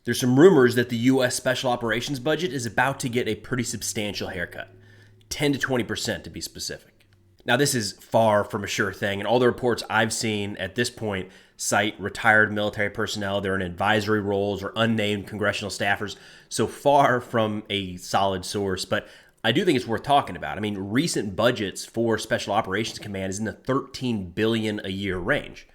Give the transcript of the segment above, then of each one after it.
There's some rumors that the U.S. Special Operations budget is about to get a pretty substantial haircut, 10 to 20% to be specific. Now, this is far from a sure thing, and all the reports I've seen at this point cite retired military personnel. They're in advisory roles or unnamed congressional staffers, so far from a solid source, but I do think it's worth talking about. I mean, recent budgets for Special Operations Command is in the $13 billion a year range.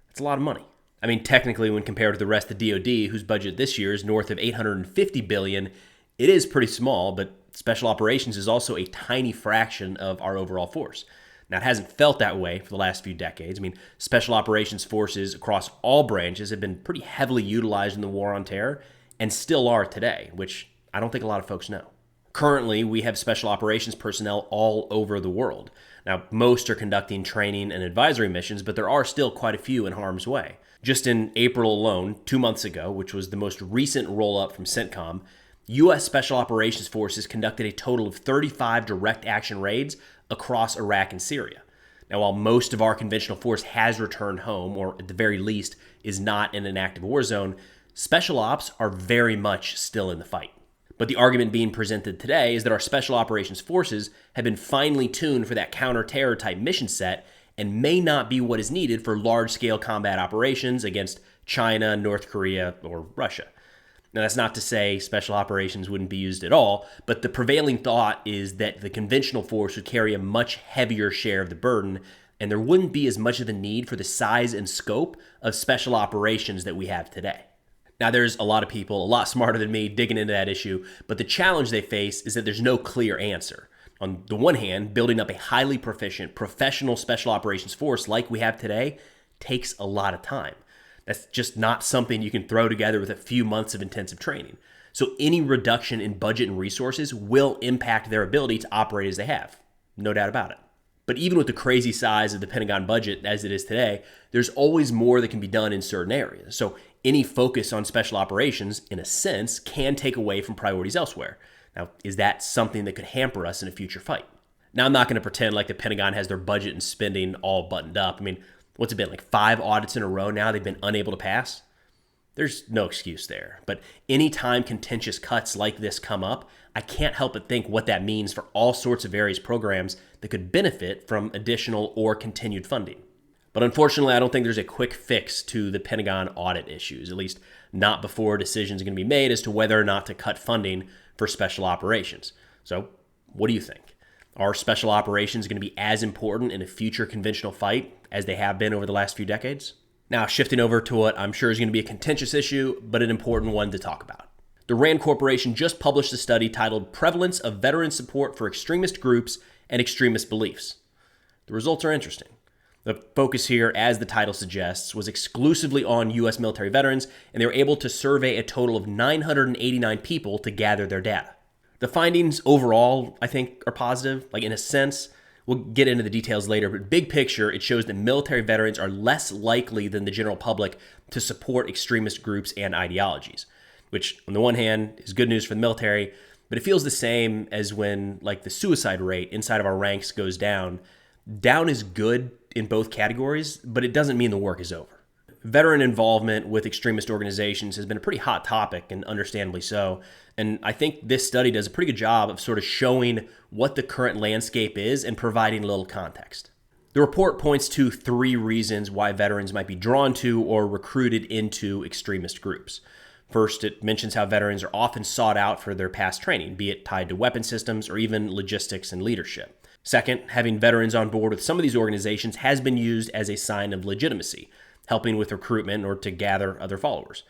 That's a lot of money. I mean, technically, when compared to the rest of the DoD, whose budget this year is north of $850 billion, it is pretty small, but Special Operations is also a tiny fraction of our overall force. Now, it hasn't felt that way for the last few decades. I mean, Special Operations forces across all branches have been pretty heavily utilized in the war on terror and still are today, which I don't think a lot of folks know. Currently, we have Special Operations personnel all over the world. Now, most are conducting training and advisory missions, but there are still quite a few in harm's way. Just in April alone, 2 months ago, which was the most recent roll-up from CENTCOM, U.S. Special Operations Forces conducted a total of 35 direct action raids across Iraq and Syria. Now, while most of our conventional force has returned home, or at the very least is not in an active war zone, Special Ops are very much still in the fight. But the argument being presented today is that our Special Operations Forces have been finely tuned for that counter-terror type mission set and may not be what is needed for large-scale combat operations against China, North Korea, or Russia. Now, that's not to say Special Operations wouldn't be used at all, but the prevailing thought is that the conventional force would carry a much heavier share of the burden, and there wouldn't be as much of a need for the size and scope of Special Operations that we have today. Now, there's a lot of people, a lot smarter than me, digging into that issue, but the challenge they face is that there's no clear answer. On the one hand, building up a highly proficient, professional Special Operations force like we have today takes a lot of time. That's just not something you can throw together with a few months of intensive training. So any reduction in budget and resources will impact their ability to operate as they have. No doubt about it. But even with the crazy size of the Pentagon budget as it is today, there's always more that can be done in certain areas. So any focus on Special Operations, in a sense, can take away from priorities elsewhere. Now, is that something that could hamper us in a future fight? Now, I'm not going to pretend like the Pentagon has their budget and spending all buttoned up. I mean, what's it been, like 5 audits in a row now they've been unable to pass? There's no excuse there. But anytime contentious cuts like this come up, I can't help but think what that means for all sorts of various programs that could benefit from additional or continued funding. But unfortunately, I don't think there's a quick fix to the Pentagon audit issues, at least not before decisions are going to be made as to whether or not to cut funding for Special Operations. So, what do you think? Are Special Operations going to be as important in a future conventional fight as they have been over the last few decades? Now, shifting over to what I'm sure is going to be a contentious issue, but an important one to talk about. The RAND Corporation just published a study titled Prevalence of Veteran Support for Extremist Groups and Extremist Beliefs. The results are interesting. The focus here, as the title suggests, was exclusively on U.S. military veterans, and they were able to survey a total of 989 people to gather their data. The findings overall, I think, are positive. Like, in a sense, we'll get into the details later, but big picture, it shows that military veterans are less likely than the general public to support extremist groups and ideologies, which, on the one hand, is good news for the military, but it feels the same as when, like, the suicide rate inside of our ranks goes down. Down is good in both categories, but it doesn't mean the work is over. Veteran involvement with extremist organizations has been a pretty hot topic, and understandably so. And I think this study does a pretty good job of sort of showing what the current landscape is and providing a little context. The report points to 3 reasons why veterans might be drawn to or recruited into extremist groups. First, it mentions how veterans are often sought out for their past training, be it tied to weapon systems or even logistics and leadership. Second, having veterans on board with some of these organizations has been used as a sign of legitimacy, helping with recruitment or to gather other followers.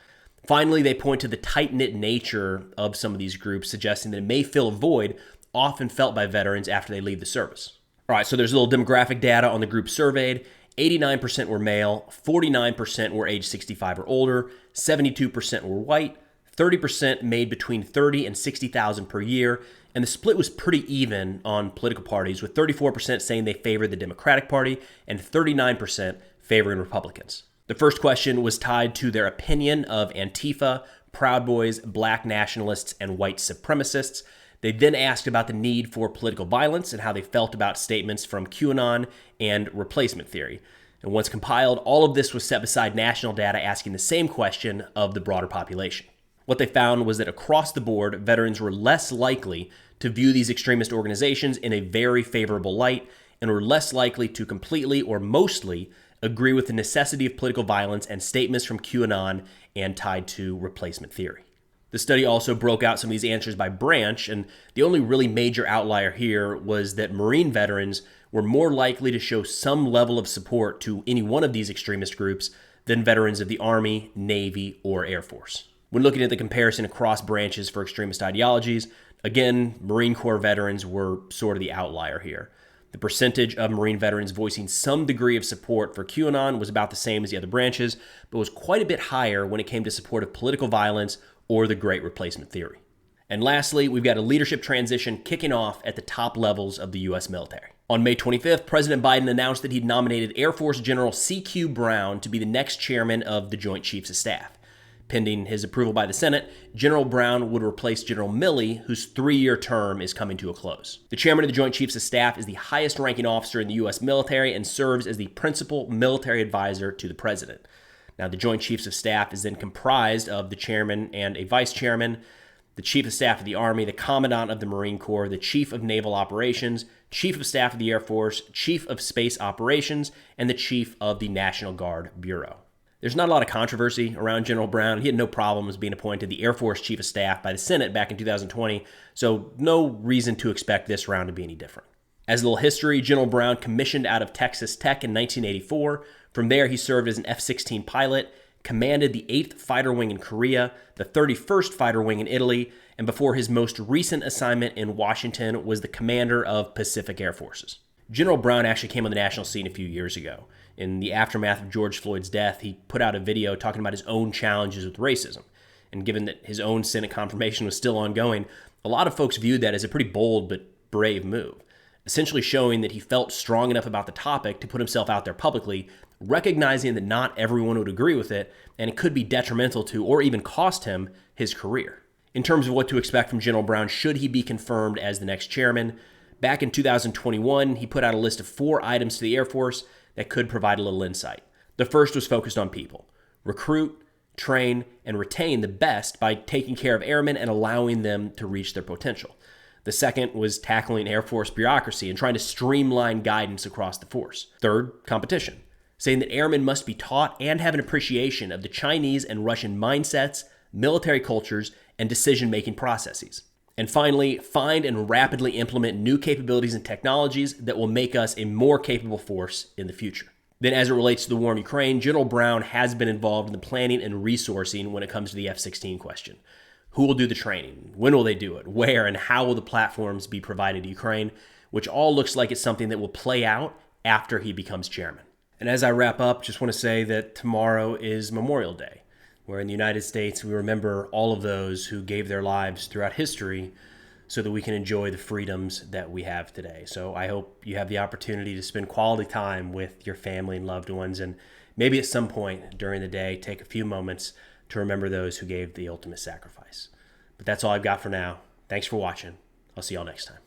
Finally, they point to the tight-knit nature of some of these groups, suggesting that it may fill a void often felt by veterans after they leave the service. All right, so there's a little demographic data on the group surveyed. 89% were male, 49% were age 65 or older, 72% were white, 30% made between $30,000 and $60,000 per year, and the split was pretty even on political parties, with 34% saying they favored the Democratic Party and 39% favoring Republicans. The first question was tied to their opinion of Antifa, Proud Boys, black nationalists, and white supremacists. They then asked about the need for political violence and how they felt about statements from QAnon and replacement theory. And once compiled, all of this was set beside national data asking the same question of the broader population. What they found was that across the board, veterans were less likely to view these extremist organizations in a very favorable light and were less likely to completely or mostly agree with the necessity of political violence and statements from QAnon and tied to replacement theory. The study also broke out some of these answers by branch, and the only really major outlier here was that Marine veterans were more likely to show some level of support to any one of these extremist groups than veterans of the Army, Navy, or Air Force. When looking at the comparison across branches for extremist ideologies, again, Marine Corps veterans were sort of the outlier here. The percentage of Marine veterans voicing some degree of support for QAnon was about the same as the other branches, but was quite a bit higher when it came to support of political violence or the Great Replacement Theory. And lastly, we've got a leadership transition kicking off at the top levels of the U.S. military. On May 25th, President Biden announced that he'd nominated Air Force General C.Q. Brown to be the next chairman of the Joint Chiefs of Staff. Pending his approval by the Senate, General Brown would replace General Milley, whose 3-year term is coming to a close. The chairman of the Joint Chiefs of Staff is the highest-ranking officer in the U.S. military and serves as the principal military advisor to the president. Now, the Joint Chiefs of Staff is then comprised of the chairman and a vice chairman, the Chief of Staff of the Army, the Commandant of the Marine Corps, the Chief of Naval Operations, Chief of Staff of the Air Force, Chief of Space Operations, and the Chief of the National Guard Bureau. There's not a lot of controversy around General Brown. He had no problems being appointed the Air Force Chief of Staff by the Senate back in 2020, so no reason to expect this round to be any different. As a little history, General Brown commissioned out of Texas Tech in 1984. From there, he served as an F-16 pilot, commanded the 8th Fighter Wing in Korea, the 31st Fighter Wing in Italy, and before his most recent assignment in Washington was the commander of Pacific Air Forces. General Brown actually came on the national scene a few years ago. In the aftermath of George Floyd's death, he put out a video talking about his own challenges with racism. And given that his own Senate confirmation was still ongoing, a lot of folks viewed that as a pretty bold but brave move, essentially showing that he felt strong enough about the topic to put himself out there publicly, recognizing that not everyone would agree with it, and it could be detrimental to or even cost him his career. In terms of what to expect from General Brown should he be confirmed as the next chairman, back in 2021, he put out a list of 4 items to the Air Force that could provide a little insight. The first was focused on people. Recruit, train, and retain the best by taking care of airmen and allowing them to reach their potential. The second was tackling Air Force bureaucracy and trying to streamline guidance across the force. Third, competition, saying that airmen must be taught and have an appreciation of the Chinese and Russian mindsets, military cultures, and decision-making processes. And finally, find and rapidly implement new capabilities and technologies that will make us a more capable force in the future. Then as it relates to the war in Ukraine, General Brown has been involved in the planning and resourcing when it comes to the F-16 question. Who will do the training? When will they do it? Where and how will the platforms be provided to Ukraine? Which all looks like it's something that will play out after he becomes chairman. And as I wrap up, just want to say that tomorrow is Memorial Day, where in the United States we remember all of those who gave their lives throughout history so that we can enjoy the freedoms that we have today. So I hope you have the opportunity to spend quality time with your family and loved ones, and maybe at some point during the day, take a few moments to remember those who gave the ultimate sacrifice. But that's all I've got for now. Thanks for watching. I'll see y'all next time.